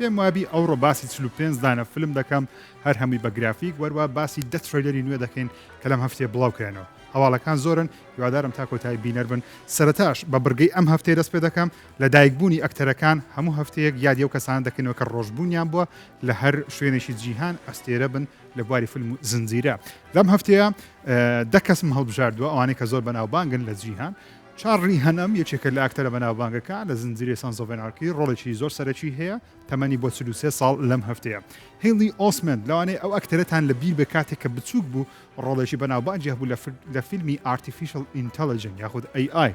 پێم وابی ئەوڕۆ باسی 45 دانە فیلم دەکەم هەر هەمووی بە گرافیک وەروە باسی دە ترێلەری نوێ دەکەین کە لەم هەفتەیە بڵاوکرێنەوە هەواڵەکان زۆرن هیوادارم تا کۆتایی بینەر بن سەرەتاش بە بڕگەی ئەم هەفتەیە دەست پێ دەکەم لە دایکبوونی ئەکتەرەکان هەموو هەفتەیەک یادی ئەو کەسان دەکەنەوە کە ڕۆژبوونیان بووە لە هەر شوێنێکی جیهان ئەستێرە بن لە بواری فیلم و زنجیرە لەم هەفتەیە دە کەسم هەڵبژاردووە ئەوانەی کە زۆر بەناوبانگن لە جیهان چارڕی هەنەم یەکێکە لە ئاکتەرە بەناوبانگەکە لە زنجیرەی سانس ئۆف ئەنارکی ڕۆڵێکی زۆر سەرەکی هەیە تەمەنی بۆ 33 ساڵ لەم هەفتەیە هێلی ئۆسمند لەوانەیە ئەو ئەکتەرەتان لە بیر بە کاتێک کە بچووک بوو ڕۆڵێکی بەناوبانجی هەبوو لە فیلمی ئارتیفیشل ئینتەلیجنت یاخود AI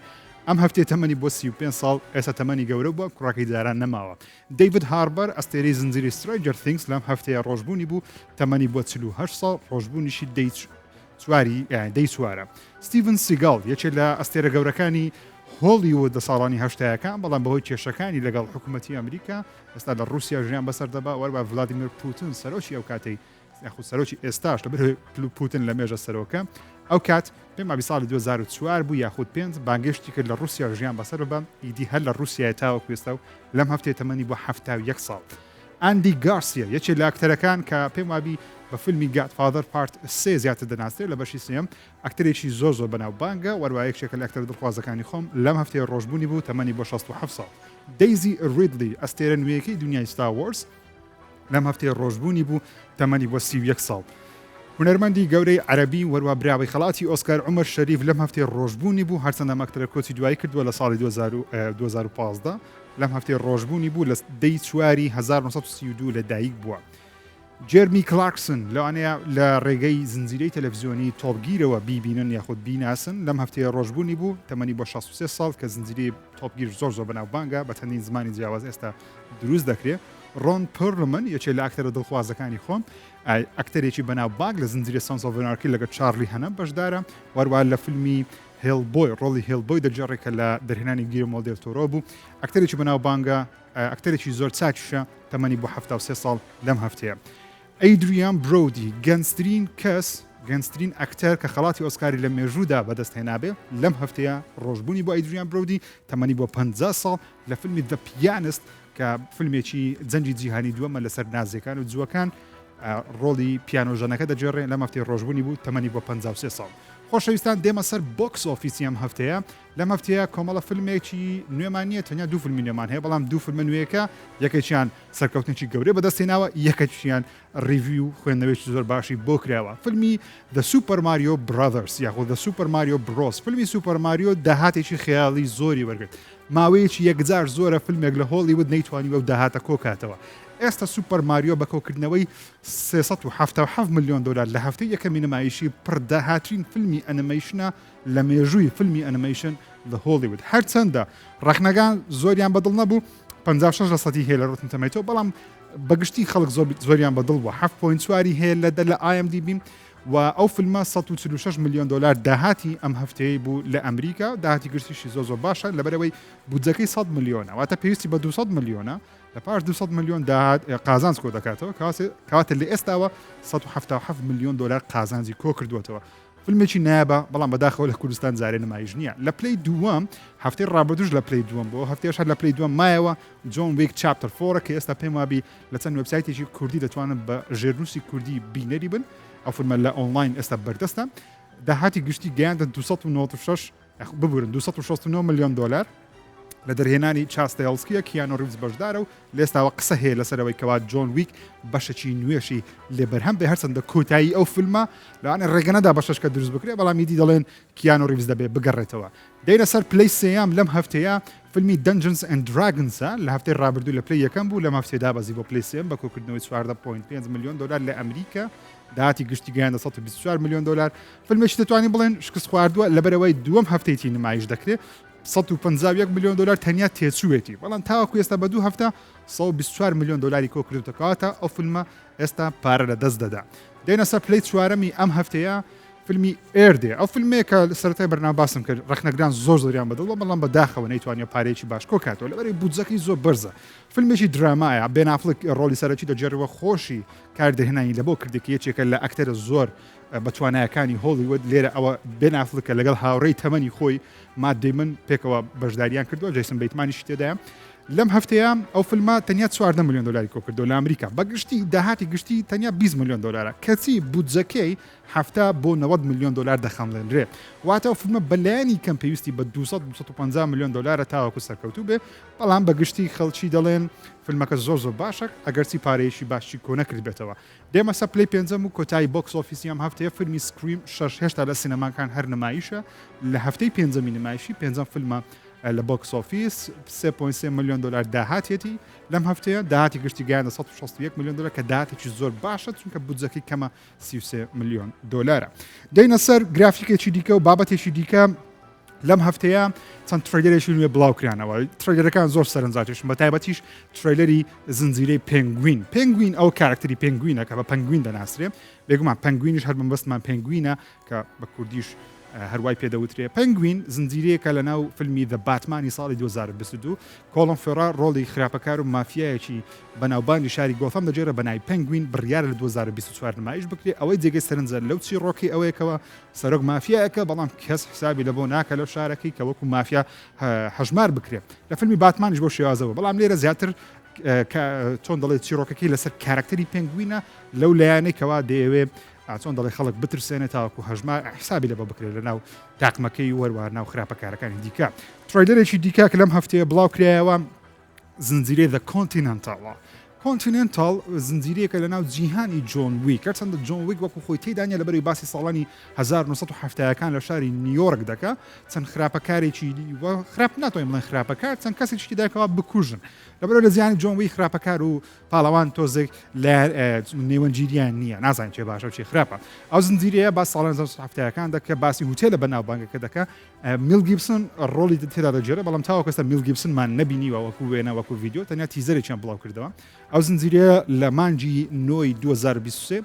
ئەم هەفتەیە تەمەنی بۆ 35 ساڵ ئێستا تەمەنی گەورە بووە کوڕاکەی داران نەماوە دەیڤید هاربەر ئەستێرەی زنجیری سترێنجەر ثینگز لەم هەفتەیە ڕۆژبوونی بوو تەمەنی بۆ 48 ساڵ ڕۆژبوونیشی دەی چوارە ستیڤن سیگاڵ یەکێک لە ئەستێرە گەورەکانی هۆلیوود لە ساڵانی هەشتایەکان بەڵام بەهۆی کێشەکانی لەگەڵ حکوومەتی ئەمریکا ئێستا لە رووسیا ژیان بەسەر دەبا وەربا ڤلادیمیر پوتین سەرۆکی ئەو کاتەی یاخود سەرۆکی ئێستاش لەبەر پوتین لە مێژە سەرۆکە ئەو کات پێم وابی ساڵی 2004 بوو یاخود 5 بانگشتی کرد لە رووسیا ژیان بەسەر ببە ئیدی هەر لە رووسیای تاوەکو ئێستا و لەم هەفتەیە تەمەنی بۆ 71 ساڵ ئەندی گارسیە یەکێک لە ئاکتەرەکان کە پێم وابی بە فیلمی گادفادر پارت 3 زیاتر دەناسرێت لە بەشی سێم ئەکتەرێکی زۆر بەناوبانگە وەروایەکێکە لە ئەکتەر دڵخوازەکانی خۆم لەم هەفتەیە ڕۆژبوونی بوو تەمەنی بۆ 67 ساڵ دەیزی ریدلی ئەستێرە نوێیەکەی دنیای ستار وارز لەم هەفتەیە ڕۆژبوونی بوو تەمەنی بۆ 31 ساڵ هونەرمەندی گەورەی عەربی وەروە براوی خەڵاتی ئۆسکار عومەر شەریف لەم هەفتەیە ڕۆژبوونی بوو هەرچەندە ئەکتەرە کۆچی دوایی کردووە لە ساڵی 2015 لەم هەفتەیە ڕۆژبوونی بوو لە دەی چواری 1932 لە دایک بووە جێرمی کلارکسن لەوانەیە لە ڕێگەی زنجیرەی تەلەڤیزیۆنی تۆپگیرەوە بیبینن یاخود بیناسن لەم هەفتەیە ڕۆژبوونی بوو تەمەنی بۆ 63 ساڵ کە زنجیرەی تۆپگیر زۆر بەناوبانگە بە چەندین زمانی جیاواز ئێستا دروست دەکرێت ڕۆن پەرلمن یەکێک لە ئاکتەرە دڵخوازەکانی خۆم ئەکتەرێکی بەناوبانگ لە زنجیرە سانس ئۆف ئەنارکی لەگە چارلی هەنەم بەشدارە وەروە لە فیلمی هێلبۆی ڕۆڵی هێلبۆی دەجێڕێکە لە دەرهێنانی گیرمۆ دێل تۆرۆ بوو ئەکتەرێکی بەناوبانگە ئەکتەرێکی زۆر چاکیشە تەمەنی بۆ 73 ساڵ لەم هەفتەیە ئەیدریان برۆدی گەنجترین ئەکتەر کە خەڵاتی ئۆسکاری لە مێژوودا بەدەستهێنابێ لەم هەفتەیە ڕۆژبوونی بۆ ئەیدریان برۆدی تەمەنی بۆ 50 ساڵ لە فیلمی دە پیانست کە فیلمێکی جەنجی جیهانی دووەمە لەسەر نازیەکان و جووەکان ڕۆڵی پیانۆژەنەکە دەجێڕێ لەم هەفتەیە ڕۆژبوونی بوو تەمەنی بۆ 53 ساڵ خۆشەویستان دێمە سەر بۆکس ئۆفیسی ئەم هەفتەیە لەم هەفتەیە کۆمەڵە فیلمێکی نوێمانیە تەنیا دوو فیلمی نوێمان هەیە بەڵام دوو فیلمە نوێیەکە یەکێکیان سەرکەوتنێکی گەورەی بەدەستێناوە یەکێکیان ریڤیو خوێندنەوەیکی زۆر باشی بۆ کراوە فیلمی The Super Mario Brothers یاخود The Super Mario Bros فیلمی سوپەر ماریۆ داهاتێکی خەیاڵی زۆری وەرگرت ماوەیەکی یەکجار زۆرە فیلمێک لە هۆلیوود نەیتوانی بەو داهاتە کۆکاتەوە ئێستا سوپەر ماریۆ بەکۆکردنەوەی 377 میلیۆن دلار لە هەفتەی یەکەمی نمایشی پڕداهاترین فیلمی ئەنیمیشنە لە مێژووی فیلمی ئەنیمیشن لە هۆلیوود هەرچەندە ڕەخنەکان زۆریان بەدڵ نەبوو 56% هەیە لە ڕۆتن تەمەیتۆ بەڵام بەگشتی خەڵک زۆریان بەدڵ بووە 7.4 هەیە لە IMDb و ئەو فیلمە 146 میلیۆن دلار داهاتی ئەم هەفتەیە بوو لە ئەمریکا داهاتی گرتیشی زۆر باشە لەبەرەوەی بودجەکەی 100 میلیۆنە واتە پێویستی بە 200 میلیۆنە لە پاش 200 میلیۆن داهات قازانج کۆ دەکاتەوە کەواتە لە ئێستاوە 177 میلیۆن دلار قازانجی کۆ کردووەتەوە فیلمێکی نایبە بەڵام بەداخەوە لە کوردستان جارێ نمایش نییە لە پلەی دووەم هەفتەی ڕابردوش لە پلەی دووەم بۆ هەفتەیەش هەر لە پلەی دووەم مایەوە جۆن ویک چاپتەر 4 کە ئێستا پێم وابی لە چەند وێبسایتێکی کوردی دەتوانن بە ژێرنووسی کوردی بینەری بن ئەو فیلمە لە ئۆنلاین ئێستا بەردەستە داهاتی گشتی گەیاندە 296 ببورن 269 میلیۆن دلار لە دەرهێنانی چاستەیڵسکیە کیانۆ ریڤز بەشدارە و لێستاوە قسە هەیە لەسەرەوەی کەوا جۆن ویک بەشەکی نوێشی لێ بەرهەم بێ هەرچەندە کۆتایی ئەو فیلمە لەوانێ ڕێگەنەدا بەشەشکە دروست بکرێ بەڵام میدی دەڵێن کیانۆ ریڤز دەبێ بگەڕێتەوە دەینە سەر پلەی سێیام لەم هەفتەیە فیلمی Dungeons and Dragons لە هەفتەی ڕابردوو لە پلەی یەکەم بوو لەم هەفتەیە دابەزی بۆ پلەی سێم بە کۆکردنەوەی 14.5 میلیۆن دلار لە ئەمریکا داهاتی گشتی گەیاندە 124 میلیۆن دلار فیلمێکی دەتوانین بڵێن شکست خواردووە لەبەرەوەی دووەم هەفتەیەکی نمایش دەکرێت 151 میلیۆن دلار تەنیا تێچووێتی بەڵام تاوەکو ئێستا بە دوو هەفتە 124 میلیۆن دلاری کۆکردوتەکەواتە ئەو فیلمە ئێستا پارە لە دەست دەدا دێنە سەر پلەی چوارەمی ئەم هەفتەیە فیلمی ئێردێ ئەو فیلمێکە سەرەتای بەرنامە باسم کرد ڕەخنەگران زۆریان بەدڵ بەڵام بەداخەوە نەیتوانێت پارەیەکی باش کۆکاتەوە لەبەرەی بودجەکەی زۆر بەرزە فیلمێکی درامایە بێن ئافلک ڕۆڵی سەرەکی دەجێڕەوە خۆشی کاردەهێنانی لە بۆ کردێکی یەکێکە لە ئەکتەرە زۆر بەتوانایەکانی هۆلیوود لێرە ئەوە بێن ئافلکە لەگەڵ هاوڕێی تەمەنی خۆی مات دەیمن پێکەوە بەشداریان کردووە جەیسن بەیتمانیش تێدایە لەم هەفتەیە ئەو فیلمە تەنیا 14 ملیۆن دلاری کۆ کردو لە ئەمریکا بەگشتی داهاتی گشتی تەنیا 20 ملیۆن دلارە کەچی بودجەکەی هەفتە بۆ 90 ملیۆن دلار دەخەمڵێنرێ واتە ئەو فیلمە بەلایانی کەم پێویستی بە 250 ملیۆن دلارە تاوەکو سەرکەوتوو بێ بەڵام بەگشتی خەڵکی دەڵێن فیلمەکە زۆر باشە ئەگەرچی پارەیەشی باشی کۆ نەکرد بێتەوە دێمە سە پلەی پێنجەم و کۆتایی بۆکس ئۆفیسی ئەم هەفتەیە فیلمی سکریم 6 هێشتا لە سینەماکان هەر نمایشە لە هەفتەی پێنجەمی نمایشی پێنجەم فیلمە لە بۆکس ئۆفیس 3.3 ملیۆن دلار داهاتێتی لەم هەفتەیە داهاتی گشتی گەیاندە 161 ملیۆن دلار کە داهاتێکی زۆر باشە چونکە بودجەکەی کەمە 33 ملیۆن دلارە دەینە سەر گرافیکێکی دیکە و بابەتێکی دیکە لەم هەفتەیە چەند ترێلەرێکی نوێ بڵاوکرانەوە ترێلەرەکان زۆر سەرنجاتێشن بە تایبەتیش ترێلەری زنجیرەی پێنگوین ئەو کارکتەری پێنگوینە کە بە پەنگوین دەناسرێ بێگومان پەنگوینش هەر بەمبەستمان پێنگوینە کە بە کوردیش هەروای پێدەوترێ پەنگوین زنجیرەیەکە لە ناو فیلمی دە باتمانی ساڵی 2022 کۆڵم فێرا ڕۆڵی خراپەکار و مافیایەکی بەناوبانی شاری گۆثەم دەجێرە بەنای پەنگوین بڕیارە لە 2024 نمایش بکرێ ئەوەی جێگەی سەرنجە لەو چیرۆکی ئەوەیەکەوە سەرۆک مافیایەکە بەڵام کەس حسابی لە بۆ ناکە لەو شارەکەی کە وەکو مافیا هەژمار بکرێت لە فیلمی باتمانیش بۆ شێوازەوە بەڵام لێرە زیاتر چۆن دەڵێت چیرۆکەکەی لەسەر کارکتەری پێنگوینە لەو لایەنێکەوە دەیەوێ چۆن دەڵێ خەڵک بترسێنێت تاوەکو هەژمار حسابی لە بە بکرێت لە ناو تاقمەکەی وەروە ناو خراپەکارەکانی دیکە ترۆیلەرێکی دیکە کە لەم هەفتەیە بڵاو کرایەوە زنجیرەی The کۆنتیننتال زنجیرەیەکە لە ناو جیهانی جۆن ویک هەرچەندە جۆن ویک وەکو خۆی تێدانە لەبەری باسی ساڵانی 1970ەکان لە شاری نیویۆرک دەکە چەند خراپەکارێکی خراپ ناتوانین بڵێن خراپەکار چەند کەسێکی دایکەوە بکوژن لەبەرەوە لە زیانی جۆن ویک خراپەکار و پاڵەوان تۆزێک لە نێوەنجیریان نییە نازانین چێ باشە و چێ خراپە ئەو زنجیرەیە با ساڵانی 1970ەکان دەکە باسی هوتێلە بەناوبانگەکە دەکە میل گیبسن ڕۆڵی تێدا دەجێرە بەڵام تاوە کەستا میل گیبسنمان نەبینیوە وەکو وێنە وەکو ڤیدیۆ تەنیا تیزەرێکیان بڵاو کردەوە ئەو زنجیرەیە لە مانجی نۆی 2023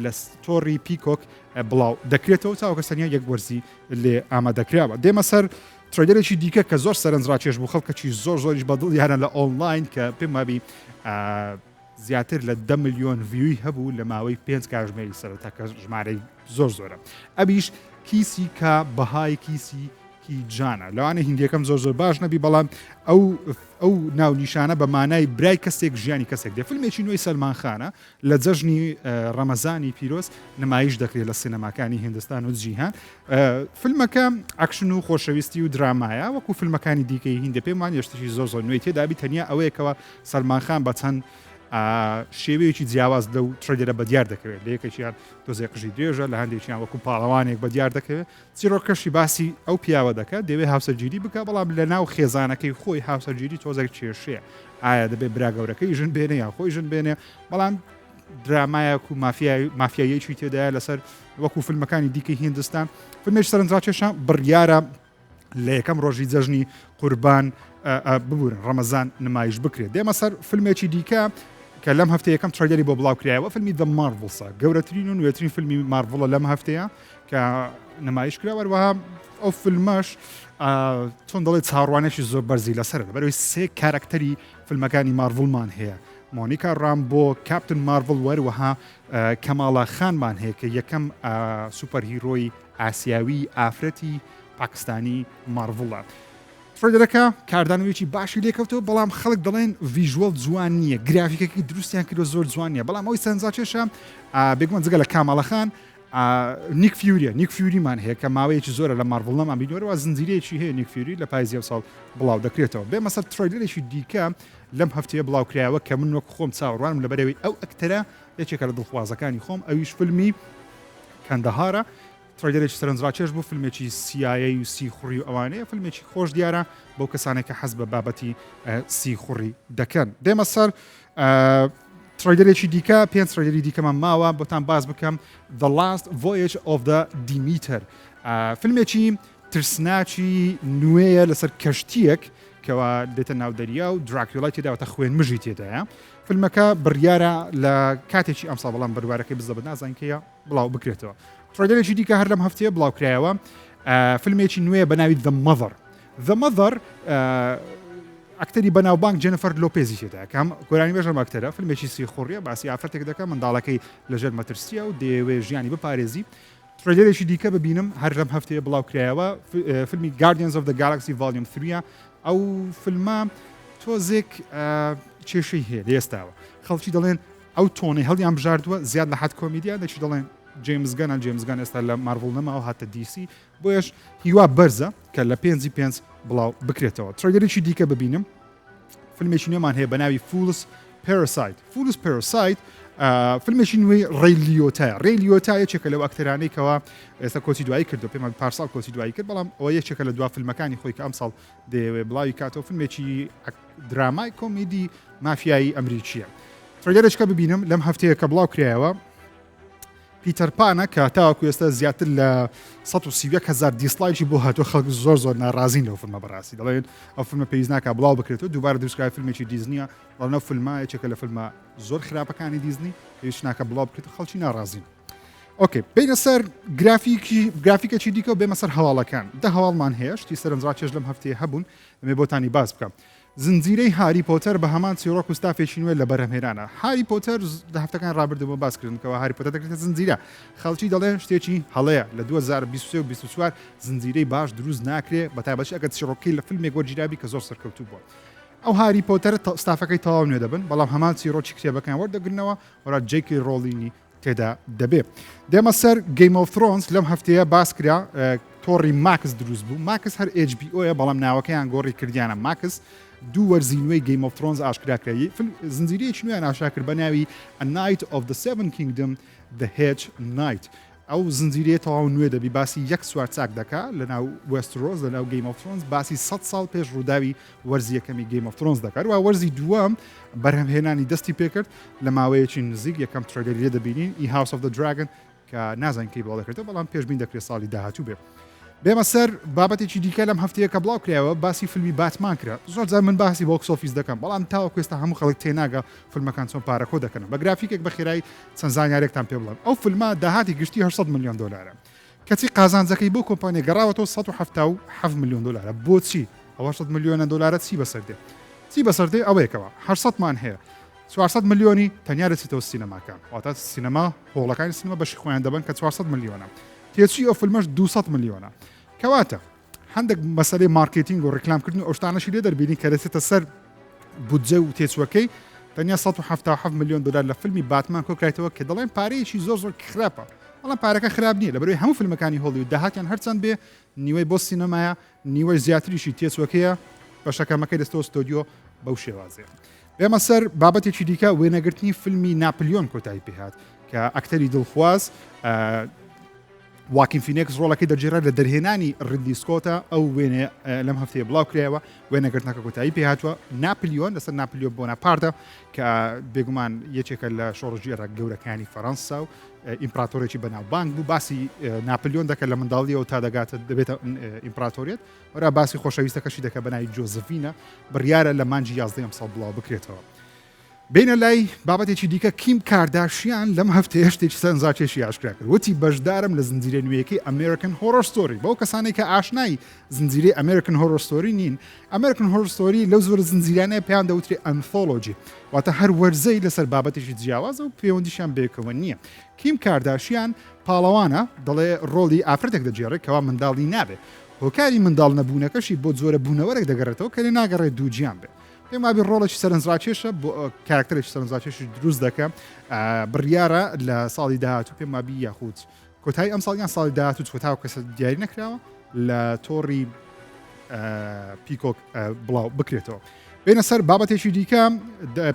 لە تۆڕی پیکۆک بڵاو دەکرێتەوە تاوە کەسەنیا یەک وەرزی لێ ئامادەکراوە دێمە سەر ترێلەرێکی دیکە کە زۆر سەرنجڕاکێش بوو خەڵکەکی زۆریش بەدڵ یانە لە ئۆنلاین کە پێم وابی زیاتر لە 10 ملیۆن ڤیوی هەبوو لە ماوەی 5 کاتژمێری سەرەتاکە ژمارەی زۆرە ئەبیش کیسی کا بەهای کیسی جانە لەوانە هندیەکەم زۆر باش نەبی بەڵام ئەو ناو نیشانە بە مانای برای کەسێک ژیانی کەسێک دێ فیلمێکی نوێی سەلمانخانە لە جەژنی ڕەمەزانی پیرۆز نمایش دەکرێت لە سینەماکانی هندستان و جیهان فیلمەکە ئەکشن و خۆشەویستی و درامایە وەکو فیلمەکانی دیکەی هیندە پێمان یشتشی زۆر نوێی تێدابی تەنیا ئەوەیەکەوە سەلمانخان بە چەند شێوەیەکی جیاواز لەو ترێلەرە بە دیار دەکەوێت لە یەکێکیان تۆزێ قژی درێژە لە هەندێکیان وەکو پاڵەوانێک بە دیار دەکەوێت چیرۆکەشی باسی ئەو پیاوە دەکات دەوێت هاوسەرگیری بکە بەڵام لە ناو خێزانەکەی خۆی هاوسەرگیری تۆزێک کێشەیە ئایا دەبێت براگەورەکەی ژن بێنێ یان خۆی ژن بێنێ بەڵام درامایەک و مافیایەکی تێدایە لەسەر وەکو فیلمەکانی دیکەی هیندستان فیلمێک سەرنجڕاکێشە بڕیارە لە یەکەم ڕۆژی جەژنی قوربان ببوورن ڕەمەزان نمایش بکرێت دێمە سەر فیلمێکی دیکە کە لەم هەفتەیە یەکەم ترێلەری بۆ بڵاوکرایەوە فیلمی دە مارڤڵسە گەورەترین و نوێترین فیلمی مارڤڵە لەم هەفتەیە کە نمایش کراوەروەها ئەو فیلمەش چۆن دەڵێت چاڕوانێکی زۆر بەرزی لەسەر بەرەوەی سێ کارکتەری فیلمەکانی مارڤڵمان هەیە مۆنیکا ڕامبۆ کاپتن مارڤڵ وەروەها کەماڵا خانمان هەیە کە یەکەم سوپەرهیرۆی ئاسیاوی ئافرەتی پاکستانی مارڤڵە فرێدەکە کاردانەوەیکی باشی لێکەوتەوە بەڵام خەڵک دەڵێن ڤیژوەڵ جوان نییە گرافیکەکەی دروستیان کردو زۆر جوان نیە بەڵام ئەوی سەرنجڕاکێشە بێگومان جگە لە کاماڵەخان نیک فیوریمان هەیە کە ماوەیەکی زۆرە لە مارڤڵەمان بینەوەرەوە زنجیرەیەکی هەیە نیک فیوری لە پاییزی ساڵ بڵاو دەکرێتەوە بێمە سەر ترێلەرێکی دیکە لەم هەفتەیە بڵاوکرایەوە کە من وەک خۆم چاوەڕوانم لەبەرەوەی ئەو ئەکتەرە یەکێکە لە دڵخوازەکانی خۆم ئەویش فیلمی کەندەهارە ترێلەرێکی سەرنجڕاکێش بوو فیلمێکی CIA و سیخوڕی و ئەوانەیە فیلمێکی خۆش دیارە بۆ کەسانێکە حەز بە بابەتی سیخوڕی دەکەن دێمە سەر ترێلەرێکی دیکە پێنج ترێلەری دیکەمان ماوە بۆتان باز بکەم The Last Voyage of the Demeter فیلمێکی ترسناکی نوێیە لەسەر کەشتیەک کەوا دێتە ناو دەریا و دراکیۆلای تێداوەتە خوێن مژی تێدایە فیلمەکە بڕیارە لە کاتێکی ئەمسا بەڵام بڕوارەکەی بزە بە نازانکەیە بڵاو بکرێتەوە ترێلەرێکی دیکە هەر لەم هەفتەیە بڵاوکرایەوە فیلمێکی نوێ بەناوی The Mother ئەکتەری بەناوبانگ جێنیفەر لۆپێزی تێدا کەم گۆرانی بێژەم ئەکتەرە فیلمێکی سیخوڕیە باسی ئافرەتێک دەکە منداڵەکەی لەژێر مەترسیە و دەیەوێ ژیانی بپارێزی ترێلەرێکی دیکە ببینم هەر لەم هەفتەیە بڵاوکرایەوە فیلمی Guardians of the Galaxy Volume 3 ئەو فیلمە تۆزێک کێشەی هەیە لە ئێستاوە خەڵکی دەڵێن ئەو تۆنەی هەڵیان بژاردووە زیاد لە حد کۆمیدیان دەچی دەڵێن جێمزگان ئێستا لە مارڤڵ نەماوە هاتە دیسی بۆیش هیوا بەرزە کە لە 5 بڵاو بکرێتەوە تڕێگەرێکی دیکە ببینم فیلمێکی نوێمان هەیە بە ناوی فولس پێراسایت فیلمێکی نوێی ڕێ لیۆتایە چێکە لەو ئەکتەرانەی کەوا ئێستا کۆچی دوایی کردو پێمان پارساڵ کۆچی دوایی کرد بەڵام ئەوە یەکێکە لە دوا فیلمەکانی خۆی کە ئەمساڵ دەیەوێ بڵاوی کاتەوە فیلمێکی درامای کۆمیدی مافیایی ئەمریکیە تڕێگەرێکەکە ببینم لەم هەفتەیە کە بڵاو کرایەوە پیتەر پانە کە تاوەکو ئێستا زیاتر لە 130,000 دیسلایکی بۆ هاتووە خەڵک زۆر ناڕازین لەو فیلمە بەڕاستی دەڵێن ئەو فیلمە پێویست ناکە بڵاو بکرێتەوە دووبارە دروستکرای فیلمێکی دیزنیە بەڵام فیلمە یەکێکە لە فیلمە زۆر خراپەکانی دیزنی پێویست ناکە بڵاو بکرێتەوە خەڵکی ناڕازین ئۆکێ بینە سەر گرافیکێکی دیکە و بێمە سەر هەواڵەکان هەواڵمان هەیە شتی سەرنجڕاکێش لەم هەفتەیە هەبوون دەمێ بۆتانی باز بکەم زنجیرەی هاری پۆتەر بە هەمان چیرۆک و ستافێکی نوێ لە بەرهەمهێنانە هاری پۆتەر لە هەفتەکان ڕابردەوە باسکردنەوە هاری پۆتەر دەکرێتە زنجیرە خەڵکی دەڵێن شتێکی هەڵەیە لە 2023 و 24 زنجیرەی باش دروست ناکرێت بە تایبەتی ئەگەر چیرۆکەی لە فیلمێک وەرگیرابی کە زۆر سەرکەوتوو بووە ئەو هاری پۆتەر ستافەکەی تەواو نوێ دەبن بەڵام هەمان چیرۆکی کتێبەکان وەردەگرنەوە وەرا جێکی ڕۆڵینی تێدا دەبێت دێمە سەر گەیم ئۆف ترۆنز لەم هەفتەیە باس کرا تۆڕی ماکس دروست بوو ماکس هەر HBO بەڵام ناوەکەیان گۆڕی کردیانە ماکس دوو وەرزینوەی گەیم ئۆف ترۆنز ئاشکراکرایی زنجیرەیەکی نوێیان ئاشا کرد بە ناوی A Night of the Seven Kingdom The Hedge Knight ئەو زنجیرەیە تەواو نوێ دەبی باسی یەک سوار چاک دەکا لە ناو وێسترۆز لە ناو گەیم ئۆف ترۆنز باسی 100 ساڵ پێش ڕووداوی وەرزی یەکەمی گەیم ئۆف ترۆنز دەکات و وەرزی دووەم بەرهەمهێنانی دەستی پێکرد لە ماوەیەکی نزیک یەکەم ترێلەری لێ دەبینین ئی هاوس ئۆف دە دراگن کە نازانین کەی بڵاو دەکرێتەوە بەڵام پێشبین دەکرێت ساڵی داهاتوو بێ بێمە سەر بابەتێکی دیکە لەم هەفتەیە کە بڵاو کرایەوە باسی فیلمی باتمان کرا زۆر جار من باسی بۆکس ئۆفیس دەکەم بەڵام تاوەکو ئێستا هەموو خەڵک تێناگە فیلمەکان چۆن پارەکۆ دەکەن بە گرافیکێک بە خێرایی چەند زانیارێکتان پێ بڵێم ئەو فیلمە داهاتی گشتی 800 میلیۆن دلارە کەچی قازانجەکەی بۆ کۆمپانیە گەڕاوەتەوە 177 میلیۆن دلارە بۆچی ئەوە 100 میلیۆنە دلارە چی بەسەردێ ئەوەیەکەوە 800 مان هەیە 400 میلیۆنی تەنیا دەچێتەوە سینەماکان واتە سینەما هۆڵەکانی سینەما بەشی خۆیان دەبن کە 400 میلیۆنە تێچی ئەو فیلمەش 200 میلیۆنە کەواتە هەندێک مەسەلەی مارکتینگ و ڕکلامکردن و ئەوشتانەشی لێ دەربینی کە دەچێتە سەر بودجە و تێچوەکەی تەنیا 177 میلیۆن دلار لە فیلمی باتمان کۆکرایتەوە کە دەڵێن پارەیەکی زۆر خراپە بەڵام پارەکە خراپ نییە لەبەرەوەی هەموو فیلمەکانی هۆڵیوود داهاتیان هەرچەند بێ نیوەی بۆ سینەمایە نیوەی زیاتریشی تێچوەکەیە بە شەکەمەکەی دەستەوە ستۆدیۆ بەو شێوازێ بێمە سەر بابەتێکی دیکە وێنەگرتنی فیلمی ناپلیۆن کۆتایی پێهات کە ئەکتەری دڵخواز واکین فینێکس ڕۆڵەکەی دەجێڕێت لە دەرهێنانی ڕیدلی سکۆتە ئەو وێنێ لەم هەفتەیە بڵاو کرایەوە وێنەگرتنەکە کۆتایی پێهاتووە ناپلیۆن لەسەر ناپلیۆن بۆناپارتە کە بێگومان یەکێکە لە شۆڕژێرە گەورەکانی فەڕەنسا و ئیمپراتۆرێکی بەناوبانگ بوو باسی ناپلیۆن دەکە لە منداڵیەوە تا دەگاتە دەبێتە ئیمپراتۆریێت وەرا باسی خۆشەویستەکەشی دەکە بەناوی جۆزەفینە بڕیارە لە مانجی 11 ساڵ بڵاو بکرێتەوە بینە لای بابەتێکی دیکە کیم کارداشیان لەم هەفتەیە شتێکی سەرنجڕاکێشی ئاشکرا کرد وتی بەشدارم لە زنجیرە نوێیەکەی ئەمریکن هۆرۆر ستۆری بەو کەسانێک کە ئاشنای زنجیرەی ئەمریکن هۆرۆر ستۆری نین ئەمریکن هۆرۆر ستۆری لەو زۆر زنجیرانەیە پێیان دەوترێ ئەنثۆلۆجی واتە هەر وەرزەی لەسەر بابەتێکی جیاوازە و پەیوەندیشیان بێکەوە نییە کیم کارداشیان پاڵەوانە دەڵێ ڕۆڵی ئافرەتێک دەجێڕێت کەوا منداڵی نابێت هۆکاری منداڵ نەبوونەکەشی بۆ جۆرە بوونەوەرێک دەگەڕێتەوە کە لێ ناگەڕێت دووجیان بێت پێم وابی ڕۆڵێکی سەرنجڕاکێشە بۆ کارکتەرێکی سەرنجڕاکێشی دروست دەکە بڕیارە لە ساڵی داهاتوو پێم وابی یاخود کۆتایی ئەم ساڵیان ساڵی داهاتوو چۆتاو کەسە دیاری نەکراوە لە تۆڕی پیکۆک بڵاو بکرێتەوە بینە سەر بابەتێکی دیکە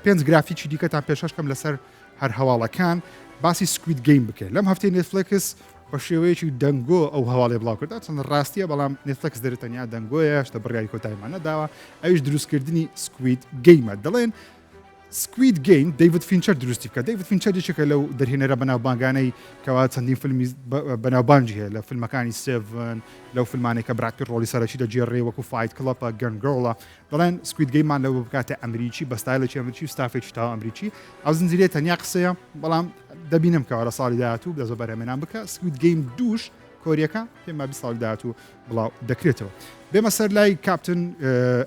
5 گرافیکی دیکەتان پێشەشکەم لەسەر هەر هەواڵەکان باسی سکوید گەیم بکەێت لەم هەفتەی نێتفلیکس بە شێوەیەکی دەنگۆ ئەو هەواڵێ بڵاو کردا چەند ڕاستیە بەڵام نێتفلیکس دەرێتەنیا دەنگۆیە شتە بڕیاری کۆتاییمانە داوە ئەویش دروستکردنی سکوید گەیمە دەڵێن سکوید گەیم دەیڤد فینچەر دروستی بکە دەیڤد فینچەر یەکێکە لەو دەرهێنەرە بەناوبانگانەی کەوا چەندین فیلمی بەناوبانجی هەیە لە فیلمەکانی سێڤن لەو فیلمانێک کە براد پیت ڕۆڵی سەرەکی دەجێڕێ وەکو فایت کڵەپە گەن گۆڵە دەڵێن سکوید گەیمان لەوە بکاتە ئەمریکی بە ستایلێکی ئەمریکی و ستافێکی تاوە ئەمریکی ئەو زنجیرەیە تەنیا قسەیە بەڵام دەبینم کەوارە ساڵی داهاتوو دەزۆ بەرهەمێنان بکە سکوید گەیم دووش کۆریەکە پێم وابی ساڵی داهاتوو بڵاو دەکرێتەوە بێمە سەر لای کاپتن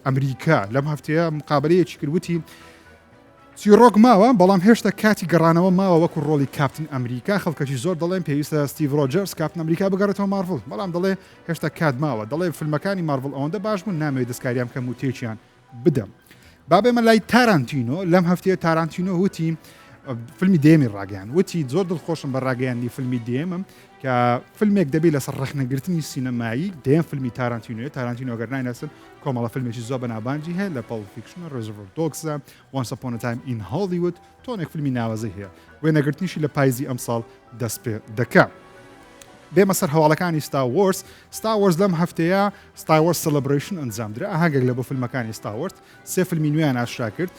ئەمریکا لەم هەفتەیە مقابلەیەکی کردوتی چیرۆک ماوە بەڵام هێشتا کاتی گەڕانەوە ماوە وەکو ڕۆڵی کاپتن ئەمریکا خەڵکەکی زۆر دەڵێن پێویستە ستیڤ ڕۆجەرس کاپتن ئەمریکا بگەڕێتەوە مارڤڵ بەڵام دەڵێ هێشتا کات ماوە دەڵێ فیلمەکانی مارڤڵ ئەوەندە باش بوون نامەوێت دەستکاریان کەم و تێکیان بدەم بابێمە لای تارانتینۆ لەم هەفتەیە تارانتینۆ وتی فیلمی دێمی ڕاگەیان وتی زۆر دڵخۆشم بە ڕاگەیاندی فیلمی دێمم کە فیلمێک دەبێت لەسەر ڕخنەگرتنی سینەمایی دێم فیلمی تارانتینۆ گەر ناینەسن کۆمەڵە فیلمێکی زۆر بەناوبانجی هەیە لە پڵ فیکشنە ڕێزەڤۆر دۆکسە Once Upon a Time in Hollywood تۆنێک فیلمی ناوازەی هەیە وێنەگرتنیشی لە پاییزی ئەمساڵ دەست پێ دەکا بێمە سەر هەواڵەکانی Star Wars لەم هەفتەیە Star Wars Celebration ئەنجامدرا هەگەک لە بۆ فیلمەکانی Star Wars سێ فیلمی نوێیان ئاشرا کرد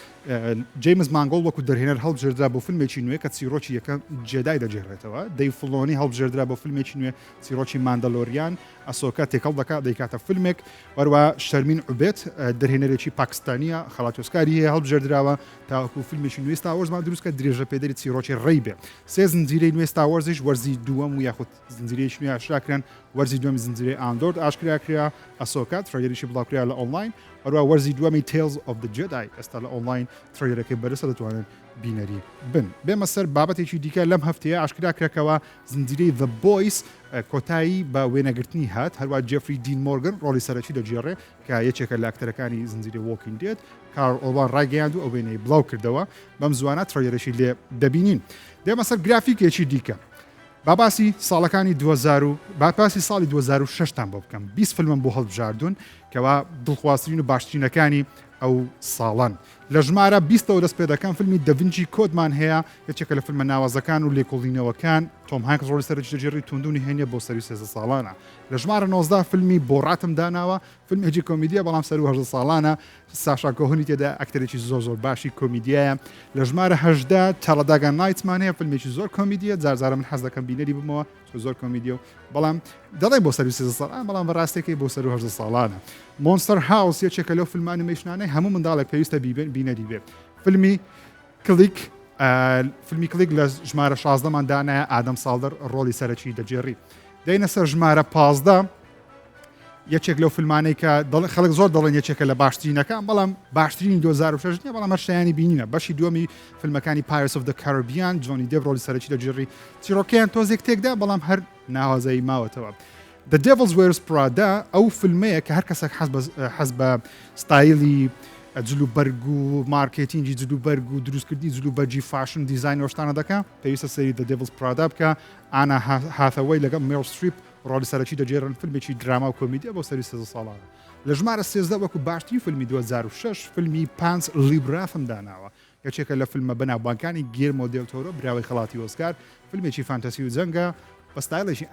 جیمز مانگۆڵ وەکو دەرهێنەر هەڵبژێردرا بۆ فیلمێکی نوێ کە چیرۆکی یەکەم جێدای دەجێڕێتەوە دەی فڵۆنی هەڵبژێردرا بۆ فیلمێکی نوێ چیرۆکی ماندەلۆریان ئەسۆکە تێکەڵ دەکات دەیکاتە فیلمێک وەروە شەرمین عوبێت دەرهێنەرێکی پاکستانیە خەڵاتی ئۆسکاری هەیە هەڵبژێردراوە تاوەکو فیلمێکی نوێ Star Wars مان دروستکە درێژە پێدەری چیرۆکی ڕێی بێ سێ زنجیرەی نوێ Star Warsیش وەرزی دووەم و یاخود زنجیرەیەکی نوێ ئاشراکران وەرزی دووەمی زنجیرەی ئاندۆرد ئاشکراکرا ئەسۆکات تڕێلێکی بڵاوکرا لە ئۆنلاین وەروە وەرزی دووەمی Tales of the Jedi ئێستا لە ئۆنلاین تڕێلەکەی بەرزە دەتوانن بینەری بن بێمە سەر بابەتێکی دیکە لەم هەفتەیە ئاشکراکرێکەوە زنجیرەی The Boys کۆتایی بە وێنەگرتنی هات هەروە جێفری دین مۆرگن ڕۆڵی سەرەکی دەجێڕێ کە یەکێکە لە ئاکتەرەکانی زنجیرەی Walking Dead کار ئۆڵوان ڕاگەیاند و ئەو وێنەی بڵاو کردەوە بەم زوانە تڕێلەشی لێ دەبینین دێمە سەر گرافیکێکی دیکە باسی ساڵەکانی 2000 ساڵی 2006تان بۆ بکەم 20 فیلمم بۆ هەڵبژاردون کەوا دڵخوازترین و باشترینەکانی ئەو ساڵان لە ژمارە 20ەوە دەست پێ دەکەم فیلمی دەڤینچی کۆدمان هەیە یەکێکە لە فیلمە ناوازەکان و لێکۆڵینەوەکان تۆم هانکس ڕۆڵی سەرەکی دەجێڕی توندونی هێنیە بۆ سەری 13 ساڵانە لە ژمارە 19 فیلمی بۆڕاتم داناوە فیلمێکی کۆمیدیە بەڵام سەر 18 ساڵانە ساشا کۆهنی تێدا ئەکتەرێکی زۆر باشی کۆمیدیایە لە ژمارە 18 تەڵەداگان نایتمان هەیە فیلمێکی زۆر کۆمیدیە جارجارە من حەز دەکەم بینەری بمەوە زۆر کۆمیدیە و بەڵام دەڵێ بۆ سەری 13 ساڵان بەڵام بەڕاستێکی بۆ سەر 18 ساڵانە مۆنستەر هاوس یەکێکە لەو فیلم ئەنیمەیشنانەی هەموو منداڵێک پێویستە بینەری بێ فیلمی کلیک لە ژمارە 16مان دانایە ئادەم ساڵدەر ڕۆڵی سەرەکی دەجێڕی دەینە سەر ژمارە 15 یەکێک لەو فیلمانەی کە خەڵک زۆر دەڵێن یەکێکە لە باشترینەکان بەڵام باشترین 2006 نیە بەڵام هەرشیانی بینینە بەشی دووەمی فیلمەکانی Pirates of the Caribbean جۆنی دێڤ ڕۆڵی سەرەکی دەجێڕی چیرۆکیان تۆزێک تێکدا بەڵام هەر ناوازایی ماوەتەوە The Devil's Wears Prada ئەو فیلمەیە کە هەر کەسێک حەز بە ستایلی جلوبەرگ و مارکێتینگی جلوبەرگ و دروستکردنی جلوبەرجی فاشن دیزاین وەشتانە دەکە پێویستە سەری The Devil's Prada بکە ئانا هاثەوەی لەگەڵ Meryl Streep ڕۆڵی سەرەکی دەجێڕن فیلمێکی دراما و کۆمیدیە بۆ سەری 13 ساڵانە لە ژمارە 13 وەکو باشترین فیلمی 2006 فیلمی پانس لیبرافم داناوە یەکێکە لە فیلمە بەناوبانکانی گێرمۆ دێل تۆرۆ براوی خەڵاتی ئۆسکار فیلمێکی فانتەسی و جەنگە بە ستایلێکی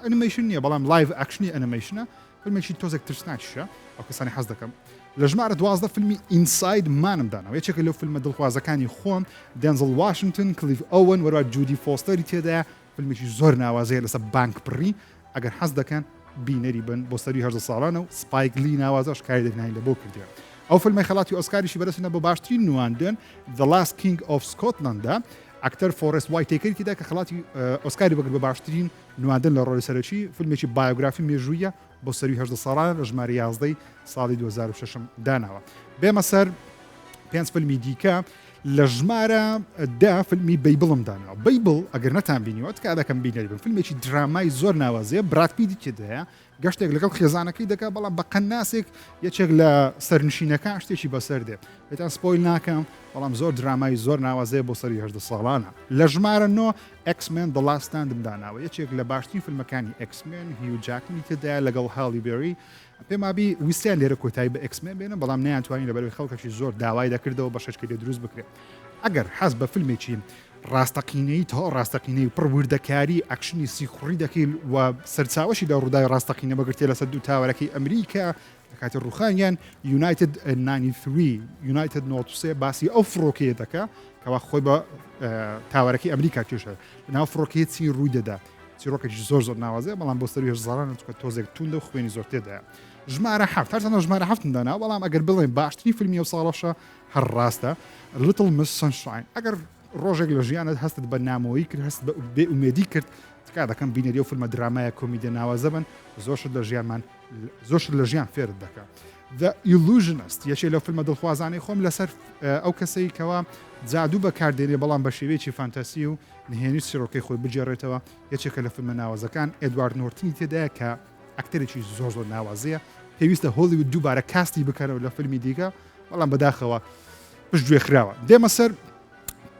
ئەنیمەیشن نیە بەڵام لایڤ ئەکشنی ئەنیمەیشنە فیلمێکی تۆزێک ترسناکیشە ئەو کەسانی حەز دەکەم لە ژمارە 12 فیلمی ئینساید مانم داناوە یەکێکە لەو فیلمە دڵخوازەکانی خۆم دێنزل واشنگتن کلیف ئەوەن وەروە جودی فۆستەری تێدایە فیلمێکی زۆر ناوازەیە لەسەر بانک پڕی ئەگەر حەز دەکەن بینەری بن بۆ سەری 18 ساڵانە و سپایک لی ناوازەش کاری دەکنانی لە بۆ کردیان ئەو فیلمی خەڵاتی ئۆسکاریشی بەرەسنە بۆ باشترین نواندن The Last King of Scotlandدا ئەکتەر فۆرست وای تێکەرێکیدا کە خەڵاتی ئۆسکاری بەگرت بە باشترین نواندن لە ڕۆڵی سەرەکی فیلمێکی بایۆگرافی مێژوویە بۆ سەری 18 ساڵان لە ژمارە 11 ساڵی 2006 داناوە بێمە سەر 5 فیلمی دیکە لە ژمارە دا فیلمی بەیبڵم داناوە بەیبڵ ئەگەر نەتان بینیوە تکا دەکەم بینەری بن فیلمێکی درامای زۆر ناوازەیە براد پیتی تێدایە گەشتێک لەگەڵ خێزانەکەی دەکا بەڵام بە قەناسێک یەکێک لە سەرنشینەکان شتێکی بەسەر دێ بێتان سپۆیل ناکەم بەڵام زۆر درامای زۆر ناوازەیە بۆ سەری 18 ساڵانە لە ژمارە 9 X-Men The Last Stand داناوە یەکێک لە باشترین فیلمەکانی X-Men هیو جاکمی تێدایە لەگەڵ هالی بێری پێمابی ویستیان لێرە کۆتایی بە X-Men بێنە بەڵام نەیانتوانی لەبەرەوەی خەڵکەکی زۆر داوای دەکردەوە بە شەشکەی دروست بکرێت ئەگەر حەز بە فیلمێکی ڕاستەقینەی تا ڕاستەقینەی پڕوردەکاری ئەکشنی سیخوڕی دەکەیت و سەرچاوەشی لە ڕووداوی ڕاستەقینە بەگرتێ لەسەر دوو تاوەرەکەی ئەمریکا لە کاتی ڕوخانیان United 93 United 93 باسی ئەو فڕۆکەیە دەکە کەوا خۆی بە تاوەرەکەی ئەمریکا توێشە لەناو فڕۆکەیە چی ڕووی دەدا چیرۆکێکی زۆر ناوازەیە بەڵام بۆ سەری هێزاران چکە تۆزێک توندە و خوێنی زۆر تێدایە ژمارە هەفت هەرچەندە ژمارە هەفتم دانا بەڵام ئەگەر بڵێن باشترین فیلمی ئەو ساڵەشە هەر ڕاستە Little Miss Sunshine ئەگەر ڕۆژێک لە ژیانت هەستت بە نامەوەی کرد هەست بە بێ ئومێدی کرد تکا دەکەم بینەری و فیلمە درامایە کۆمیدیە ناوازە بن زۆرشت لە ژیان فێرت دەکات The Illusionist یەکێ لەو فیلمە دڵخوازانەی خۆم لەسەر ئەو کەسەی کەوا جادوو بەکاردێنێ بەڵام بە شێوەیەکی فانتەسی و نهێنی چیرۆکەی خۆی بجێڕێتەوە یەکێکە لە فیلمە ناوازەکان ئێدوارد نۆرتنی تێدایە کە ئەکتەرێکی زۆر ناوازەیە پێویستە هۆلیوود دووبارە کاستی بکەرەوە لە فیلمی دیکە بەڵام بەداخەوە پشت گوێ خراوە دێمە سەر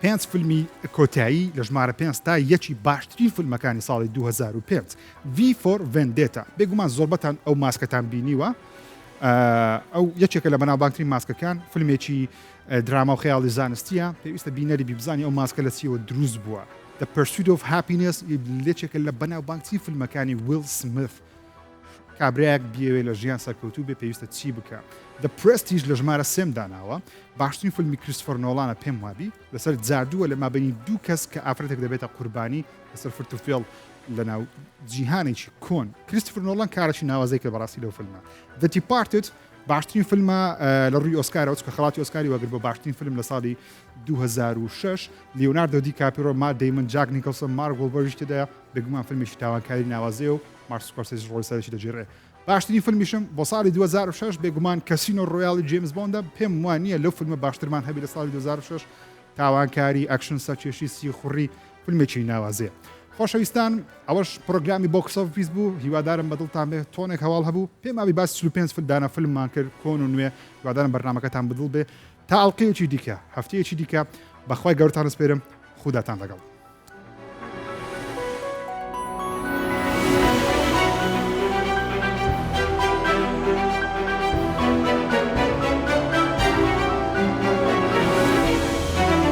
5 فیلمی کۆتایی لە ژمارە 5 تا یەکی باشترین فیلمەکانی ساڵی 2005 V for Vendetta بێگومان زۆربەتان ئەو ماسکەتان بینیوە ئەو یەکێکە لە بەناوبانگترین ماسکەکان فیلمێکی دراما و خەیاڵی زانستیە پێویستە بینەری بیبزانی ئەو ماسکە لە چیەوە دروست بووە The Pursuit of Happiness لێکێکە لە بەناوبانگترین فیلمەکانی ویل سمیث کابراایەک بیاوێ لە ژیان سەرکەوتوو بێ پێویستە چی بکە The Prestige لە ژمارە سێم داناوە باشترین فیلمی کریستۆفەر نۆڵانە پێم وابی لەسەر جادووە لە مابینی دوو کەس کە ئافرەتێک دەبێتە قوربانی لەسەر فرتوفێڵ لە ناو جیهانێکی کۆن کریستۆفەر نۆڵان کارێکی ناوازەی کە بەڕاستی لەو فیلمە The Departed باشترین فیلمە لە ڕووی ئۆسکارەوە کە خەڵاتی ئۆسکاری وەگر بە باشترین فیلم لە ساڵی 2006 لیۆناردۆ دیکاپیرۆ ما دەیمن جاک نیکلسن مارک وۆلبەرگ تێدایە بێگومان فیلمێکی تاوانکاری ناوازەیە و مارتین سکۆرسێزی ڕۆڵی سەرەکی دەگیڕێ باشترین فیلمیشم بۆ ساڵی 2006 بێگومان کەسینۆ ڕۆیاڵی جیمز بۆندە پێم وانە لەو فیلمە باشترمان هەبی لە ساڵی 2006 تاوانکاری ئەکشن سەرکێشی سی خوڕی فیلمێکی ناوازەیە خۆشەویستان ئەوەش پرۆگرامی بۆکس ئۆفیس بوو هیوادارم بەدڵتان بێ تۆنێک هەواڵ هەبوو پێم ئاوی باسی 35 فیلمدانە فیلممان کرد کۆن و نوێ هیوادارم بەرنامەکەتان بدڵ بێ تا ئەڵقەیەکی دیکە هەفتەیەکی دیکە بەخوای گەورتان سپێرم خوداتان لەگەڵ